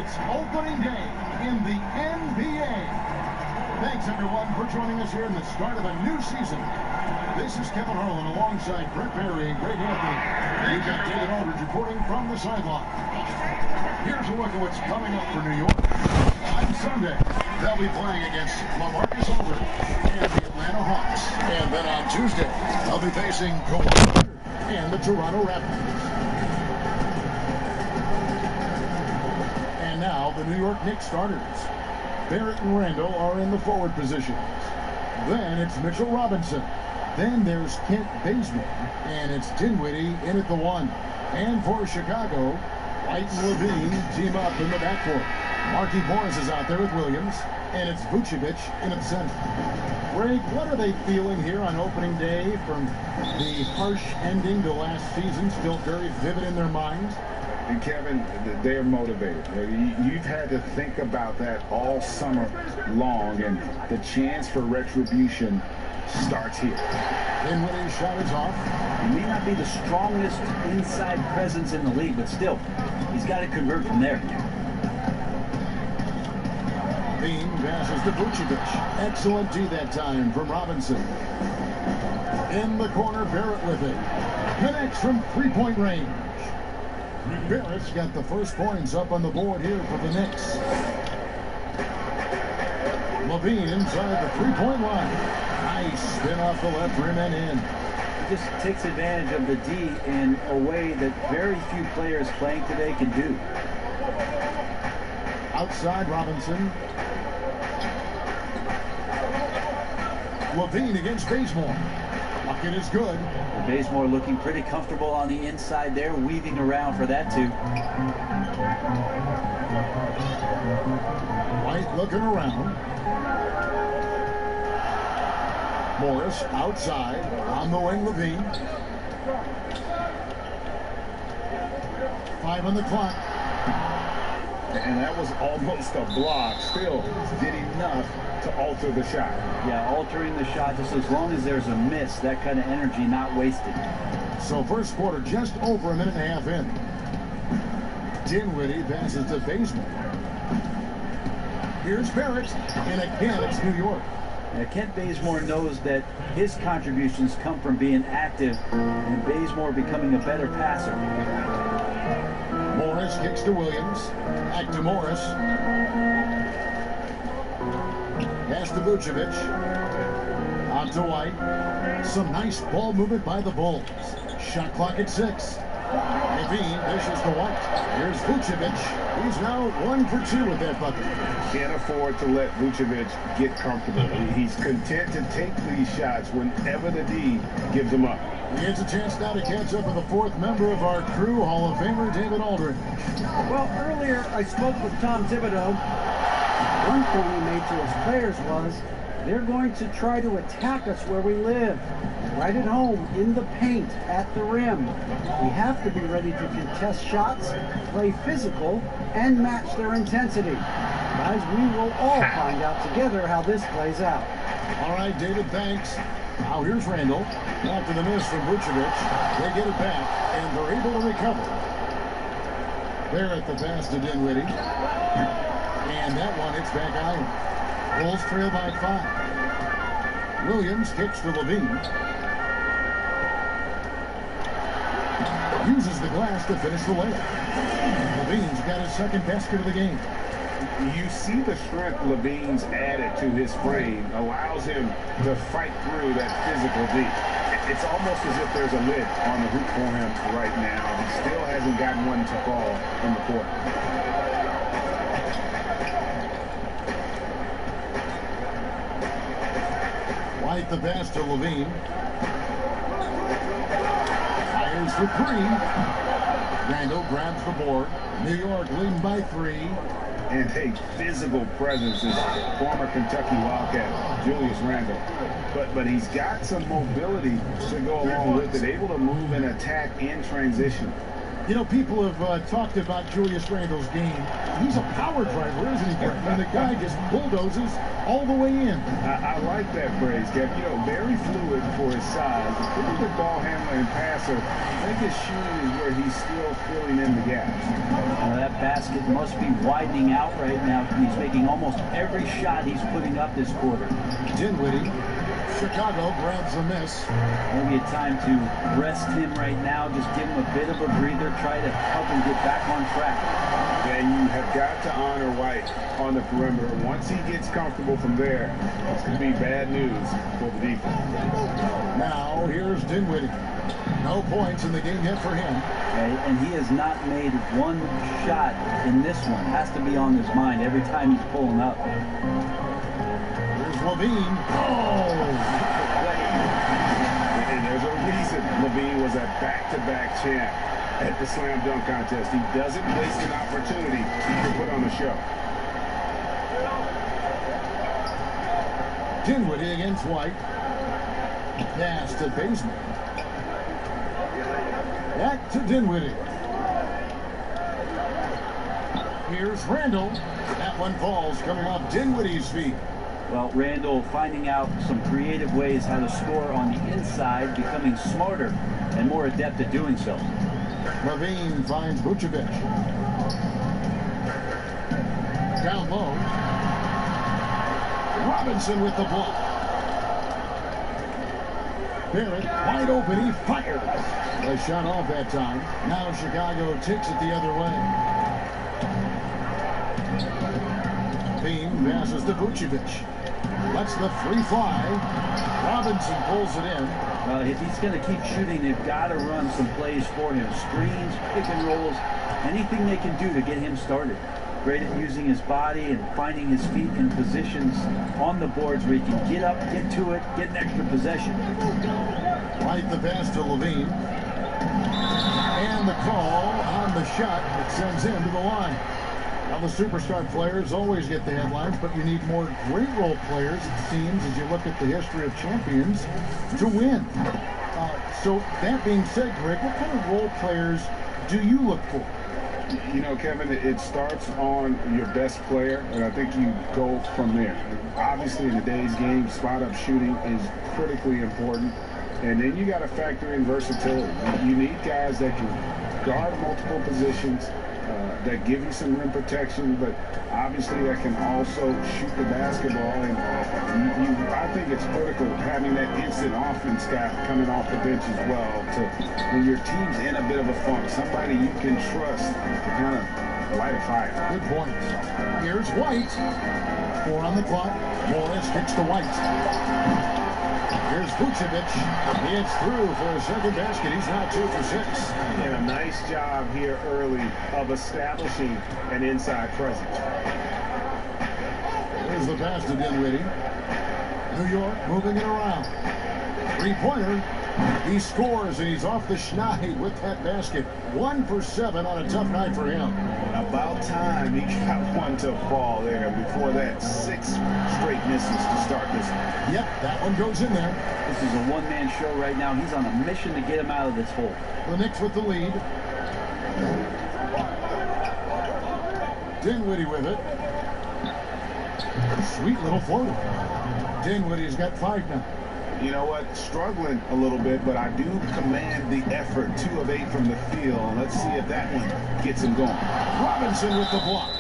It's opening day in the NBA. Thanks, everyone, for joining us here in the start of a new season. This is Kevin Harlan alongside Brett Barry and Greg Anthony. We've got David Aldridge reporting from the sideline. Here's a look at what's coming up for New York. On Sunday, they'll be playing against LaMarcus Aldridge and the Atlanta Hawks. And then on Tuesday, they'll be facing Kawhi and the Toronto Raptors. And now the New York Knicks starters. Barrett and Randall are in the forward positions. Then it's Mitchell Robinson. Then there's Kent Bazemore. And it's Dinwiddie in at the 1. And for Chicago, White and Levine team up in the backcourt. Marky Morris is out there with Williams. And it's Vucevic in at center. Greg, what are they feeling here on opening day from the harsh ending to last season? Still very vivid in their minds? And Kevin, they're motivated. You've had to think about that all summer long, and the chance for retribution starts here. Dinwiddie's shot is off. He may not be the strongest inside presence in the league, but still, he's got to convert from there. Bean passes to Vucevic. Excellent D that time from Robinson. In the corner, Barrett with it. Connects from three-point range. Barrett's got the first points up on the board here for the Knicks. Levine inside the three-point line. Nice spin off the left rim and in. He just takes advantage of the D in a way that very few players playing today can do. Outside Robinson. Levine against Bazemore. Bucket is good. Bazemore looking pretty comfortable on the inside there, weaving around for that too. White looking around. Morris outside on the wing. Levine. 5 on the clock. And that was almost a block. Still did enough to alter the shot. Yeah, altering the shot just as long as there's a miss, that kind of energy not wasted. So first quarter just over a minute and a half in. Dinwiddie passes to Bazemore. Here's Barrett, and again it's New York. Now, Kent Bazemore knows that his contributions come from being active and Bazemore becoming a better passer. Morris kicks to Williams. Back to Morris. Pass to Vucevic. On to White. Some nice ball movement by the Bulls. Shot clock at 6. Levine dishes to White. Here's Vucevic. He's now 1 for 2 with that bucket. Can't afford to let Vucevic get comfortable. He's content to take these shots whenever the D gives them up. He gets a chance now to catch up with the 4th member of our crew, Hall of Famer David Aldridge. Well, earlier I spoke with Tom Thibodeau. One point he made to his players was they're going to try to attack us where we live, right at home, in the paint, at the rim. We have to be ready to contest shots, play physical, and match their intensity. Guys, we will all find out together how this plays out. All right, David, thanks. Now here's Randall. After the miss from Vucevic, they get it back, and they're able to recover. Barrett the pass to Dinwiddie. And that one hits back iron. Bulls trail by 5. Williams kicks to Levine. Uses the glass to finish the layup. Levine's got his 2nd basket of the game. You see the strength Levine's added to his frame, allows him to fight through that physical D. It's almost as if there's a lid on the hoop for him right now. He still hasn't gotten one to fall in the court. White the pass to Levine. Fires for 3. Randall grabs the board. New York leading by 3. And a physical presence is former Kentucky Wildcat Julius Randle. But he's got some mobility to go along with it, able to move and attack in transition. You know, people have talked about Julius Randle's game. He's a power driver, isn't he, Greg? And the guy just bulldozes all the way in. I like that phrase, Kev. You know, very fluid for his size. A pretty good ball handler and passer. I think his shooting is where he's still filling in the gaps. That basket must be widening out right now. He's making almost every shot he's putting up this quarter. Dinwiddie. Chicago grabs the miss. Maybe a time to rest him right now. Just give him a bit of a breather. Try to help him get back on track. And you have got to honor White on the perimeter. Once he gets comfortable from there, it's going to be bad news for the defense. Now, here's Dinwiddie. No points in the game yet for him. Okay, and he has not made one shot in this one. Has to be on his mind every time he's pulling up. Here's Levine. Oh! And there's a reason Levine was a back-to-back champ at the slam dunk contest. He doesn't waste an opportunity to put on a show. Dinwiddie against White. Pass to Baseman. Back to Dinwiddie. Here's Randle. That one falls coming off Dinwiddie's feet. Well, Randle finding out some creative ways how to score on the inside, becoming smarter and more adept at doing so. Levine finds Vucevic. Down low. Robinson with the block. Barrett wide open. He fires. A shot off that time. Now Chicago takes it the other way. Beam passes to Vucevic. Lets the three fly. Robinson pulls it in. If he's going to keep shooting, they've got to run some plays for him. Screens, pick and rolls, anything they can do to get him started. Great at using his body and finding his feet in positions on the boards where he can get up, get to it, get an extra possession. Right the pass to Levine. And the call on the shot that sends him to the line. Now, the superstar players always get the headlines, but you need more great role players, it seems, as you look at the history of champions, to win. So, that being said, Greg, what kind of role players do you look for? You know, Kevin, it starts on your best player, and I think you go from there. Obviously, in today's game, spot-up shooting is critically important. And then you got to factor in versatility. You need guys that can guard multiple positions, that give you some rim protection, but obviously that can also shoot the basketball. And I think it's critical having that instant offense guy coming off the bench as well. When your team's in a bit of a funk, somebody you can trust to kind of light a fire. Good point. Here's White. 4 on the clock. Morris kicks to White. Here's Vucevic. He hits through for a second basket. He's now 2 for 6. And a nice job here early of establishing an inside presence. Here's the pass to Dinwiddie. New York moving it around. Three-pointer. He scores, and he's off the schneid with that basket. 1 for 7 on a tough night for him. About time he got one to fall there. Before that, 6 straight misses to start this one. Yep, that one goes in there. This is a one-man show right now. He's on a mission to get him out of this hole. The Knicks with the lead. Dinwiddie with it. Sweet little floater. Dinwiddie's got 5 now. You know what? Struggling a little bit, but I do command the effort. 2 of 8 from the field. Let's see if that one gets him going. Robinson with the block.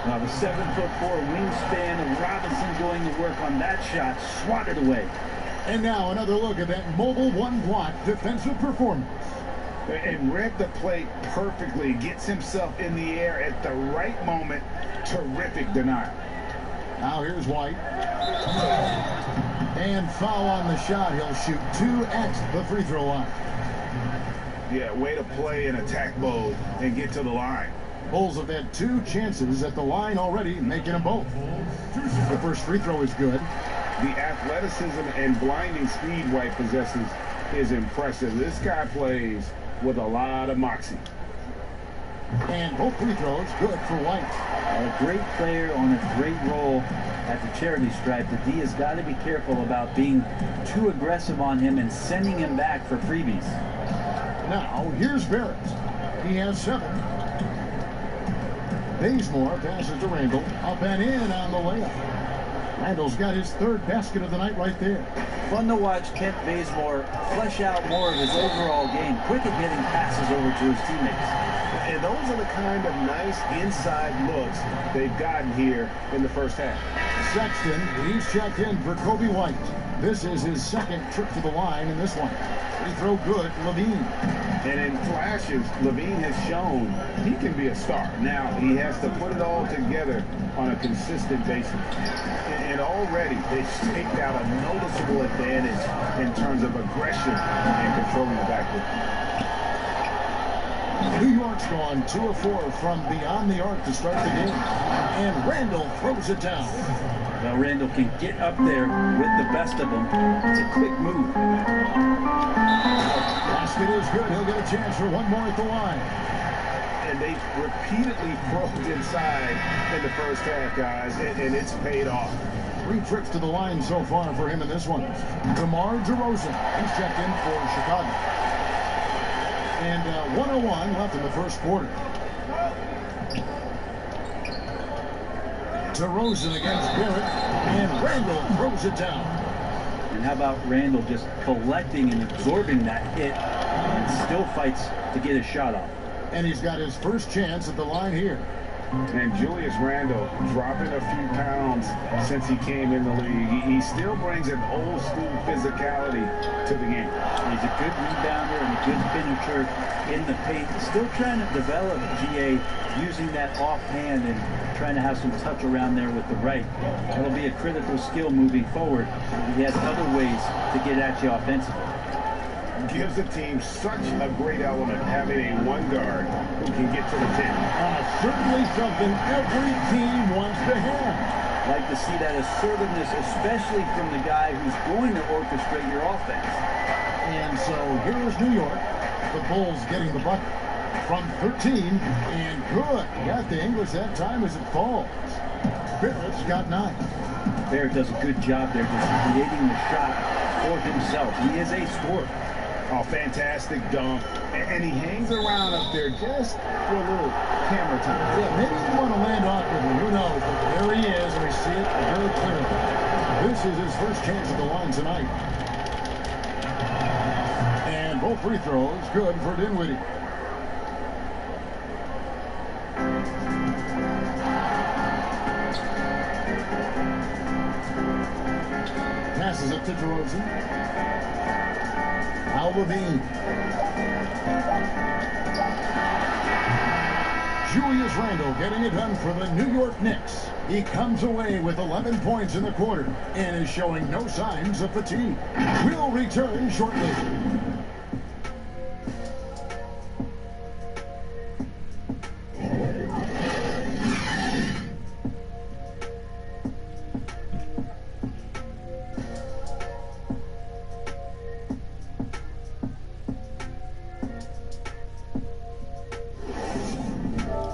Now the 7'4" wingspan of Robinson going to work on that shot. Swatted away. And now another look at that mobile one-block defensive performance. And read the play perfectly. Gets himself in the air at the right moment. Terrific denial. Now here's White. And foul on the shot. He'll shoot 2 at the free throw line. Yeah, way to play in attack mode and get to the line. Bulls have had 2 chances at the line already, making them both. The first free throw is good. The athleticism and blinding speed White possesses is impressive. This guy plays with a lot of moxie. And both free throws good for White. A great player on a great role at the charity stripe. The D has got to be careful about being too aggressive on him and sending him back for freebies. Now, here's Barrett. He has 7. Bazemore passes to Randall. Up and in on the layup. Randall's got his 3rd basket of the night right there. Fun to watch Kent Bazemore flesh out more of his overall game. Quick at getting passes over to his teammates. And those are the kind of nice inside looks they've gotten here in the first half. Sexton, he's checked in for Kobe White. This is his 2nd trip to the line in this one. Free throw good, Levine. And in flashes, Levine has shown he can be a star. Now, he has to put it all together on a consistent basis. And already, they've staked out a noticeable advantage in terms of aggression and controlling the backcourt. New York's gone 2 of 4 from beyond the arc to start the game. And Randall throws it down. Well, Randall can get up there with the best of them. It's a quick move. Basket is good. He'll get a chance for one more at the line. And they repeatedly broke inside in the first half, guys, and it's paid off. 3 trips to the line so far for him in this one. DeMar DeRozan, he's checked in for Chicago. And 1:01 left in the first quarter. DeRozan against Barrett, and Randall throws it down. And how about Randall just collecting and absorbing that hit and still fights to get his shot off. And he's got his first chance at the line here. And Julius Randle dropping a few pounds since he came in the league. He still brings an old school physicality to the game. He's a good rebounder and a good finisher in the paint. Still trying to develop GA using that offhand and trying to have some touch around there with the right. That'll be a critical skill moving forward. He has other ways to get at you offensively. Gives the team such a great element having a one guard who can get to the 10. Certainly something every team wants to have. Like to see that assertiveness, especially from the guy who's going to orchestrate your offense. And so here's New York. The Bulls getting the bucket from 13, and good. Got the English that time as it falls. Barrett's got 9. Barrett does a good job there just creating the shot for himself. He is a scorer. Oh, fantastic dunk. And he hangs around up there just for a little camera time. Yeah, maybe you want to land awkwardly. Who knows? But there he is, and we see it very clearly. This is his first chance at the line tonight. And both free throws good for Dinwiddie. Passes it to DeRozan. Levine. Julius Randle getting it done for the New York Knicks. He comes away with 11 points in the quarter and is showing no signs of fatigue. We'll return shortly.